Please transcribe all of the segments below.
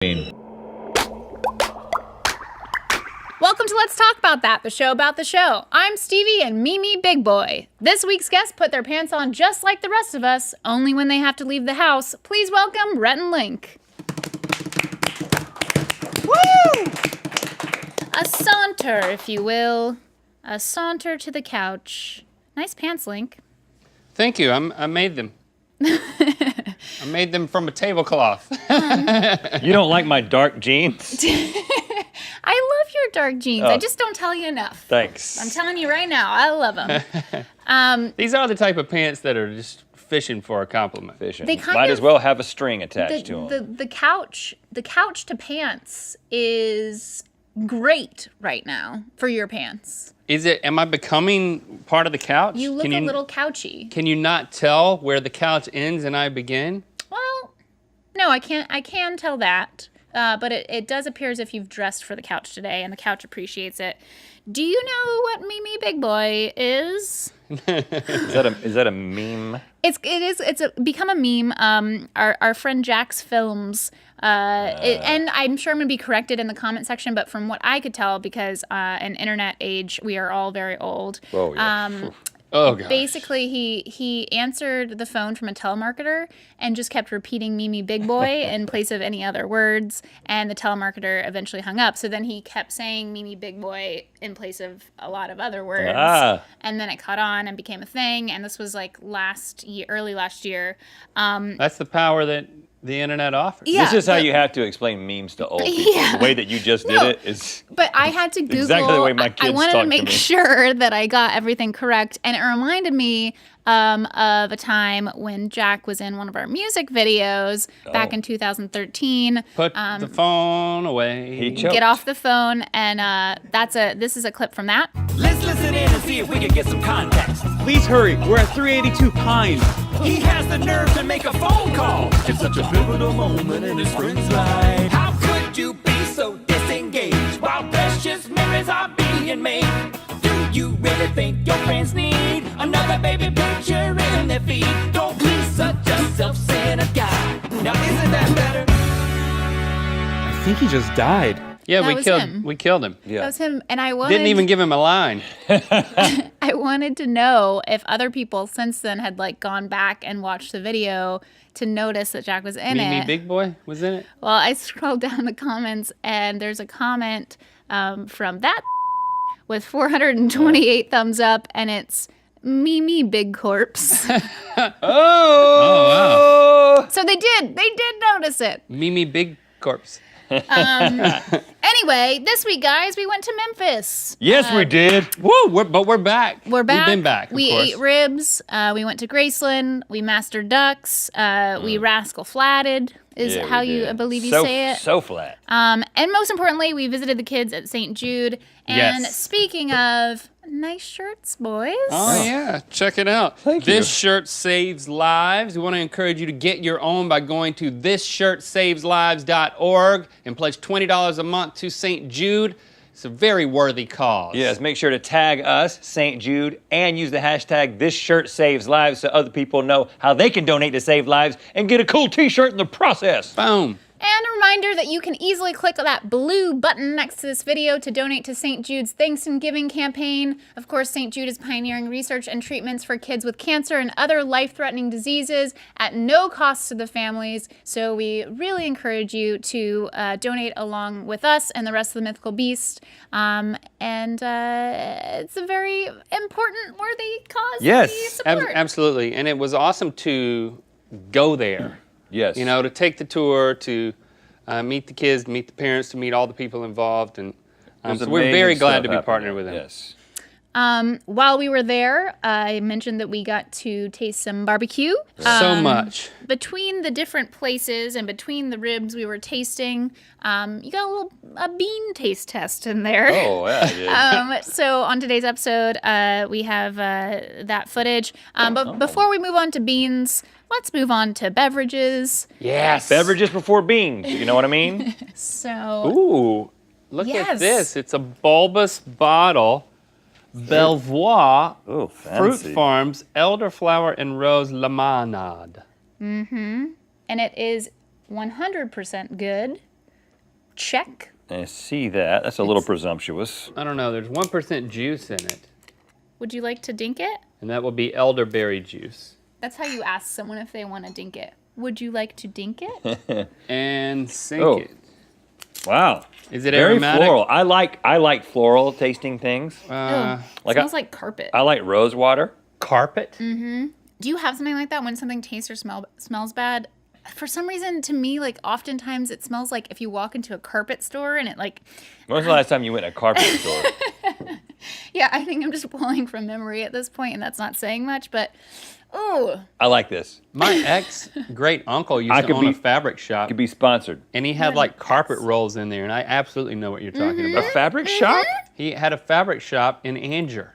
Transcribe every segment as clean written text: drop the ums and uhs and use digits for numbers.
Welcome to Let's Talk About That, the show about the show. I'm Stevie and Mimi Big Boy. This week's guests put their pants on just like the rest of us, only when they have to leave the house. Please welcome Rhett and Link. Woo! A saunter, if you will. A saunter to the couch. Nice pants, Link. Thank you. I made them. I made them from a tablecloth. You don't like my dark jeans? I love your dark jeans. I just don't tell you enough. Thanks. I'm telling you right now, I love them. These are the type of pants that are just fishing for a compliment. Fishing. They kind Might of- as well have a string attached to them. The couch to pants is great right now for your pants. Am I becoming part of the couch? You look a little couchy. Can you not tell where the couch ends and I begin? Well, no, I can tell that. But it does appear as if you've dressed for the couch today, and the couch appreciates it. Do you know what Mimi Big Boy is? Is that a meme? It's become a meme. Our friend Jack's Films, and I'm sure I'm gonna be corrected in the comment section, but from what I could tell, because in internet age we are all very old. Oh yeah. Oh, gosh. Basically, he answered the phone from a telemarketer and just kept repeating Mimi Big Boy in place of any other words, and the telemarketer eventually hung up. So then he kept saying Mimi Big Boy in place of a lot of other words, and then it caught on and became a thing, and this was like early last year. That's the power that the internet offers. Yeah, This is how you have to explain memes to old people. Yeah. The way that you just did it is... But I had to Google. Exactly the way my kids I wanted talk to to make me. sure that I got everything correct, and it reminded me of a time when Jack was in one of our music videos back in 2013. Put the phone away. He choked. Get off the phone, and this is a clip from that. Let's listen in and see if we can get some context. Please hurry, we're at 382 Pine. He has the nerve to make a phone call. It's such a pivotal moment in his friend's life. How could you be so disengaged while precious memories are being made? Do you really think your friends need another baby picture in their feed? Don't be such a self-centered guy. Now isn't that better? I think he just died. Yeah, That was him. we killed him. Yeah. That was him, and I wanted Didn't even give him a line. I wanted to know if other people since then had like gone back and watched the video to notice that Jack was in Mimi it. Big Boy was in it. Well, I scrolled down the comments, and there's a comment from that with 428 thumbs up, and it's Mimi Big Corpse. Oh, wow. So they did notice it. Mimi Big Corpse. Anyway, this week, guys, we went to Memphis. Yes, we did. Woo, but we're back. We're back. We've been back, of We course. ate ribs. We went to Graceland. We mastered ducks. We rascal flatted is Yeah, how we you, did. I believe you So- say it. So flat. And most importantly, we visited the kids at St. Jude. And Yes. speaking of nice shirts, boys. Oh, yeah. Check it out. Thank you. This shirt saves lives. We want to encourage you to get your own by going to thisshirtsaveslives.org and pledge $20 a month to St. Jude. It's a very worthy cause. Yes, make sure to tag us, St. Jude, and use the hashtag #ThisShirtSavesLives so other people know how they can donate to save lives and get a cool t-shirt in the process. Boom. And a reminder that you can easily click that blue button next to this video to donate to St. Jude's Thanksgiving campaign. Of course, St. Jude is pioneering research and treatments for kids with cancer and other life-threatening diseases at no cost to the families. So we really encourage you to donate along with us and the rest of the Mythical Beast. And it's a very important, worthy cause Yes. that we support. Absolutely. And it was awesome to go there. Yes. You know, to take the tour, to meet the kids, to meet the parents, to meet all the people involved. And There's so we're amazing very glad stuff to be happening partnered with them. Yes. While we were there, I mentioned that we got to taste some barbecue. So much. Between the different places and between the ribs we were tasting, you got a bean taste test in there. Oh, yeah, I did. So on today's episode, we have that footage. But before we move on to beans, let's move on to beverages. Yes. Beverages before beans, you know what I mean? So Ooh, look Yes. at this. It's a bulbous bottle. Belvoir Oh, Fruit fancy. Farms Elderflower and Rose Lemonade. and it is 100% good. check. I see that. That's a little presumptuous. I don't know. There's 1% juice in it, Would you like to dink it? and that will be elderberry juice. That's how you ask someone if they want to dink it. Would you like to dink it? And sink Oh. it. Wow. Is it Very aromatic? floral. I like floral tasting things. It smells like carpet. I like rose water. Carpet? Do you have something like that when something tastes or smells bad? For some reason, to me, like oftentimes it smells like if you walk into a carpet store and it like, When was the last time you went to a carpet store? yeah, I think I'm just pulling from memory at this point, and that's not saying much, but ooh, I like this. My ex great uncle used to own a fabric shop, Could be sponsored. and he had like carpet rolls in there, and I absolutely know what you're talking A about. fabric shop? He had a fabric shop in Anger.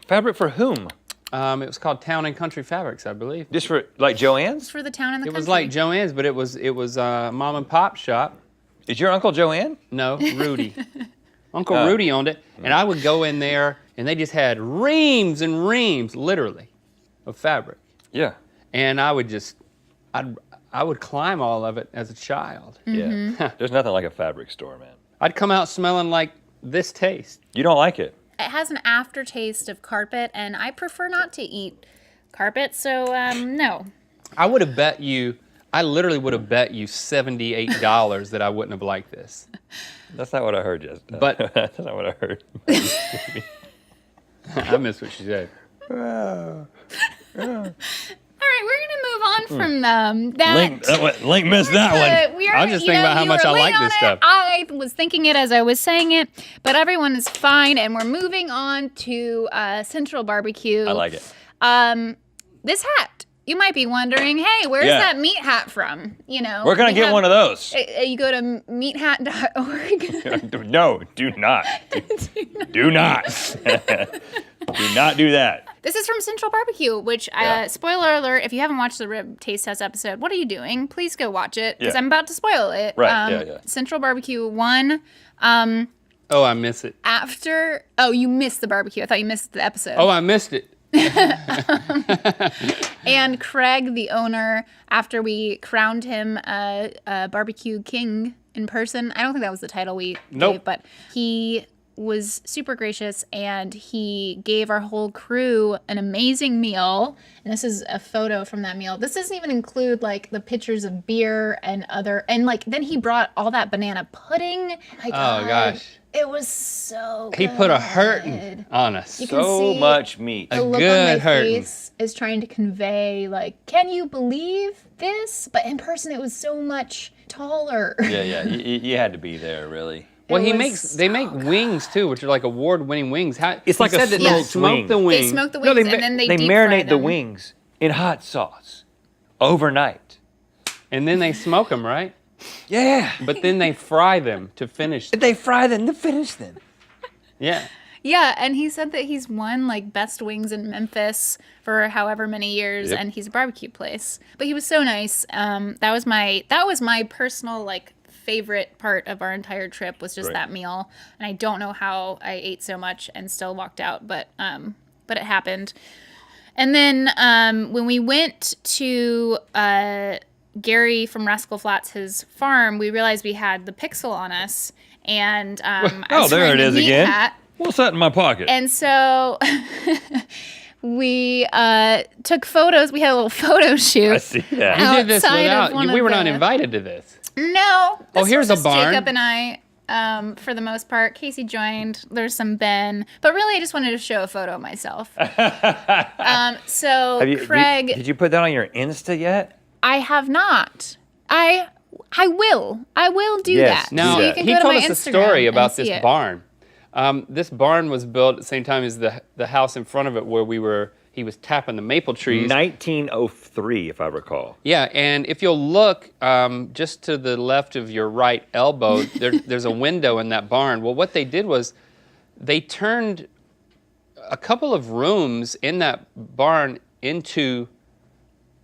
Fabric for whom? It was called Town and Country Fabrics, I believe. Just for like Joanne's? it's for the town and the It country. was like Joanne's, but it was a mom and pop shop. Is your uncle Joanne? No, Rudy. Uncle Rudy owned it, and I would go in there, and they just had reams and reams, literally, of fabric. Yeah. And I would I would climb all of it as a child. Yeah. There's nothing like a fabric store, man. I'd come out smelling like this taste. You don't like it? It has an aftertaste of carpet, and I prefer not to eat carpet, so no. I would have bet you, I literally would have bet you $78 that I wouldn't have liked this. That's not what I heard, Jess. But- That's not what I heard. I missed what she said. All right, we're gonna move on from that. Link missed that one. We I was just thinking about how much I like this stuff. I was thinking it as I was saying it, but everyone is fine, and we're moving on to Central Barbecue. I like it. This hat. You might be wondering, hey, where's Yeah. that meat hat from? You know, Where can I get one of those? You go to meathat.org. No, do not. Do not. Do not do that. This is from Central Barbecue, which, spoiler alert, if you haven't watched the rib taste test episode, what are you doing? Please go watch it, because Yeah. I'm about to spoil it. Right, yeah. Central Barbecue 1, Oh, I miss it. after... Oh, you missed the barbecue. I thought you missed the episode. Oh, I missed it. And Craig, the owner, after we crowned him a barbecue king in person, I don't think that was the title we gave, but he was super gracious, and he gave our whole crew an amazing meal. And this is a photo from that meal. This doesn't even include like the pictures of beer and like then he brought all that banana pudding. My God, gosh. it was so He good. put a hurting on us. You can So see much meat. the look good on my hurting. face is trying to convey like, can you believe this? But in person, it was so much taller. Yeah. You had to be there, really. Well, It was they make wings too, which are like award-winning wings. It's he like a said that they smoked smoked wing. the wing. They smoke the wings and then they deep marinate fry the them. wings in hot sauce overnight. and then they smoke them, right? Yeah. But then they fry them to finish. They fry them to finish them. Yeah. Yeah, and he said that he's won like best wings in Memphis for however many years, Yep. and he's a barbecue place. But he was so nice. That was my personal like favorite part of our entire trip was just Right. that meal. And I don't know how I ate so much and still walked out, but it happened. And then when we went to Gary from Rascal Flatts, his farm, we realized we had the pixel on us. And I was there wearing it a is meat again. hat. What's that in my pocket? And so we took photos. We had a little photo shoot. I see that. You did this Outside of without. one We of were not the- invited to this. No. This here's was a just barn. Jacob and I, for the most part. Casey joined. There's some Ben. But really, I just wanted to show a photo of myself. So Craig, Did you put that on your Insta yet? I have not. I will. I will do Yes, that. Now, So you can he go to told my us a Instagram story and about see this it. barn. This barn was built at the same time as the house in front of it where he was tapping the maple trees. 1903, if I recall. Yeah, and if you'll look just to the left of your right elbow, there's a window in that barn. Well, what they did was they turned a couple of rooms in that barn into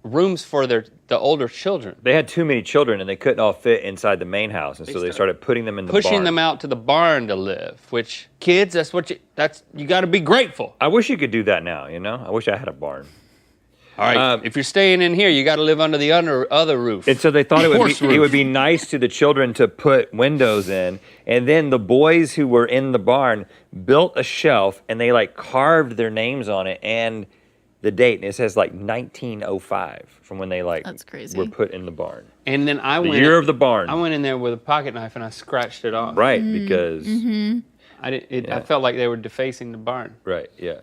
rooms for the older children. They had too many children and they couldn't all fit inside the main house, and so they started putting them in the Pushing barn. them out to the barn to live, which kids, you got to be grateful. I wish you could do that now, you know? I wish I had a barn. All right, if you're staying in here, you got to live under the other roof. And so they thought Horse it roof. would be nice to the children to put windows in. And then the boys who were in the barn built a shelf and they like carved their names on it and the date. And it says like 1905 from when they like That's crazy. were put in the barn. And then The year of the barn. I went in there with a pocket knife and I scratched it off. Right, because I felt like they were defacing the barn. right, yeah.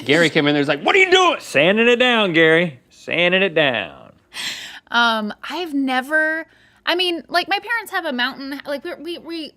Gary came in there, was like, "What are you doing?" Sanding it down, Gary. Sanding it down. I've never. I mean, like my parents have a mountain. Like we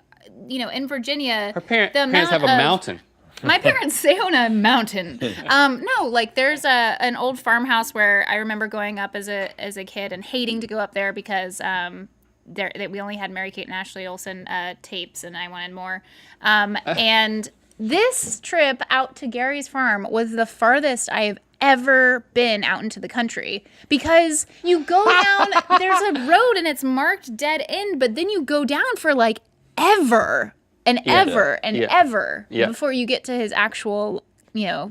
in Virginia. Her parents have a mountain. My parents stay on a mountain. No, like there's an old farmhouse where I remember going up as a kid and hating to go up there because we only had Mary Kate and Ashley Olsen tapes and I wanted more. And this trip out to Gary's farm was the farthest I've ever been out into the country because you go down, there's a road and it's marked dead end, but then you go down for like ever and ever before you get to his actual, I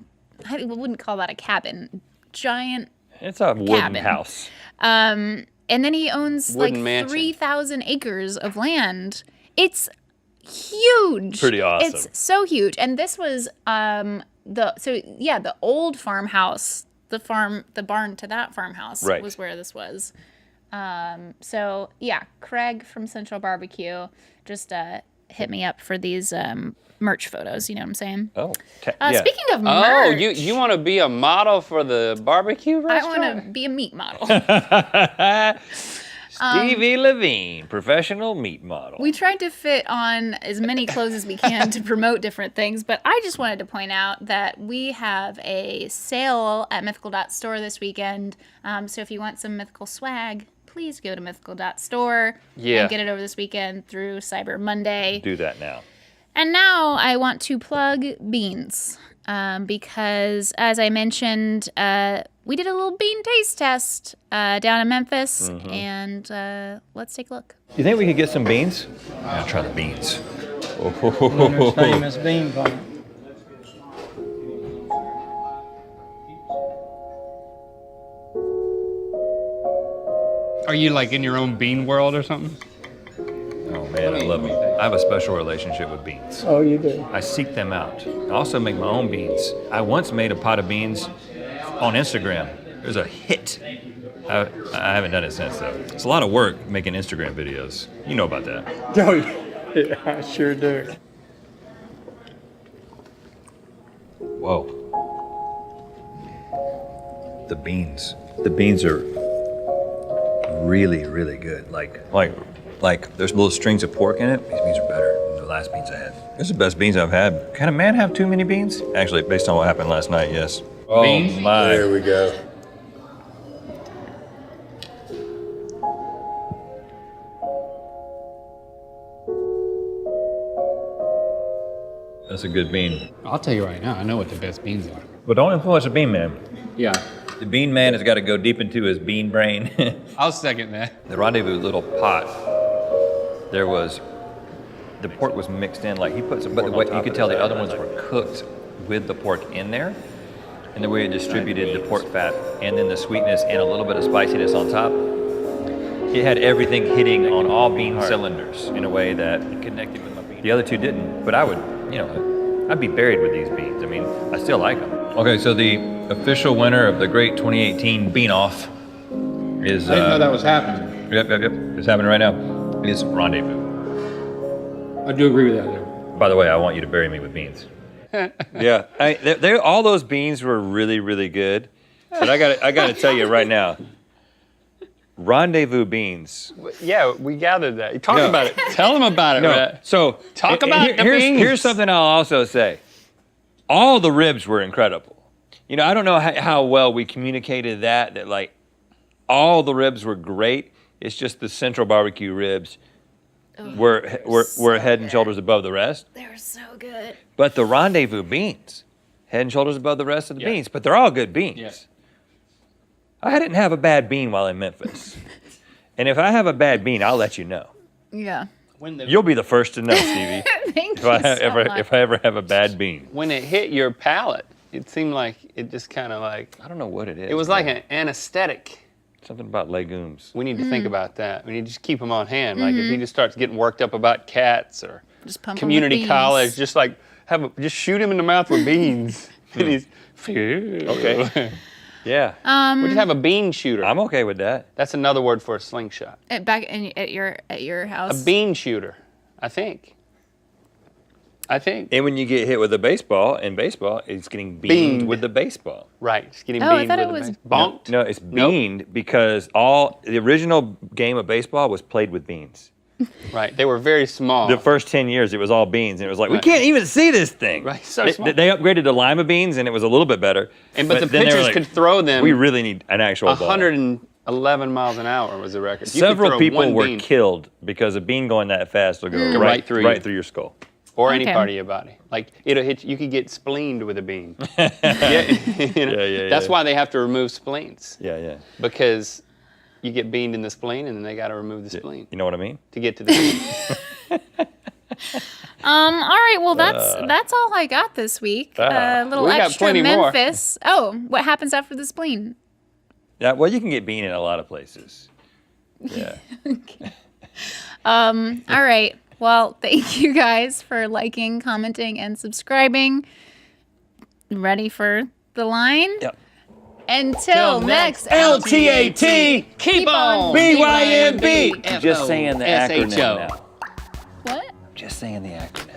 wouldn't call that a cabin, giant. It's a wooden cabin. house. And then he owns Wooden like mansion. 3,000 acres of land. It's huge. Pretty awesome. It's so huge. And this was the old farmhouse, the barn to that farmhouse Right. was where this was. So yeah, Craig from Central Barbecue just hit me up for these merch photos. You know what I'm saying? Oh, Speaking of Oh, merch, you want to be a model for the barbecue I restaurant? want to be a meat model. Stevie Levine, professional meat model. We tried to fit on as many clothes as we can to promote different things, but I just wanted to point out that we have a sale at Mythical.store this weekend. So if you want some Mythical swag, please go to Mythical.store and get it over this weekend through Cyber Monday. Do that now. And now I want to plug beans because, as I mentioned, we did a little bean taste test down in Memphis, and let's take a look. You think we could get some beans? I'm gonna try the beans. Winner's famous bean farm. Are you like in your own bean world or something? Oh man, I love them. I have a special relationship with beans. Oh, you do? I seek them out. I also make my own beans. I once made a pot of beans on Instagram. It was a hit. I haven't done it since though. It's a lot of work making Instagram videos. You know about that. Oh, yeah, I sure do. Whoa. The beans. The beans are really, really good. Like there's little strings of pork in it. These beans are better than the last beans I had. These are the best beans I've had. Can a man have too many beans? Actually, based on what happened last night, yes. Beans? Oh my. There we go. That's a good bean. I'll tell you right now, I know what the best beans are. But don't influence the bean man. Yeah. The bean man has got to go deep into his bean brain. I'll second that. The Rendezvous little pot, the pork was mixed in, like he put some pork on top. You could tell the other ones were cooked with the pork in there. And the way it distributed the pork fat and then the sweetness and a little bit of spiciness on top, it had everything hitting on all bean cylinders in a way that connected with my bean. The other two didn't, but I would, I'd be buried with these beans. I mean, I still like them. Okay, so the official winner of the great 2018 Bean Off is... I didn't know that was happening. Yep. It's happening right now. Is Rendezvous. I do agree with that there. By the way, I want you to bury me with beans. Yeah, all those beans were really, really good. But I got to tell you right now, Rendezvous beans. Yeah, we gathered that. Talk about it. Tell them about it, Rhett. So Talk about the beans. Here's something I'll also say. All the ribs were incredible. I don't know how well we communicated that like all the ribs were great. It's just the Central Barbecue ribs were head and shoulders above the rest. They were so good. But the Rendezvous beans, head and shoulders above the rest of the beans, but they're all good beans. Yeah. I didn't have a bad bean while in Memphis. And if I have a bad bean, I'll let you know. Yeah. You'll be the first to know, Stevie. Thank if you I so much. ever have a bad bean. When it hit your palate, it seemed like it just kind of like, I don't know what it is. it was like an anesthetic. something about legumes. We need to think about that. We need to just keep him on hand. Like if he just starts getting worked up about cats or Just pump 'em with community beans. college, just like just shoot him in the mouth with beans. And he's Okay. Yeah. We just have a bean shooter. I'm okay with that. That's another word for a slingshot. Back at your house. A bean shooter, I think. And when you get hit with a baseball, in baseball, it's getting beamed with the baseball. Right, it's getting Oh, I beamed thought with it the was- bonked. No, it's beamed because the original game of baseball was played with beans. Right, they were very small. The first 10 years, it was all beans, and it was like, we Right. can't even see this thing. Right, so they, small. they upgraded to lima beans, and it was a little bit better. But the then they were pitchers like, could throw them. We really need an actual ball. 111 miles an hour was the record. You could Several throw people one were bean. killed because a bean going that fast will go Right through you. through your skull. Or any Okay. part of your body. Like it'll hit you could get spleened with a bean. You know? Yeah, That's yeah. why they have to remove spleens. Yeah, yeah. Because you get beamed in the spleen and then they got to remove the spleen You know what I mean? to get to the bean. All right, well that's all I got this week. A little We got extra plenty more. Memphis. Oh, what happens after the spleen? Yeah, well, you can get bean in a lot of places. Yeah. All right. Well, thank you guys for liking, commenting, and subscribing. Ready for the line? Yep. Until next LTAT, keep on BYMB. Just saying the acronym SHO. now. What? Just saying the acronym.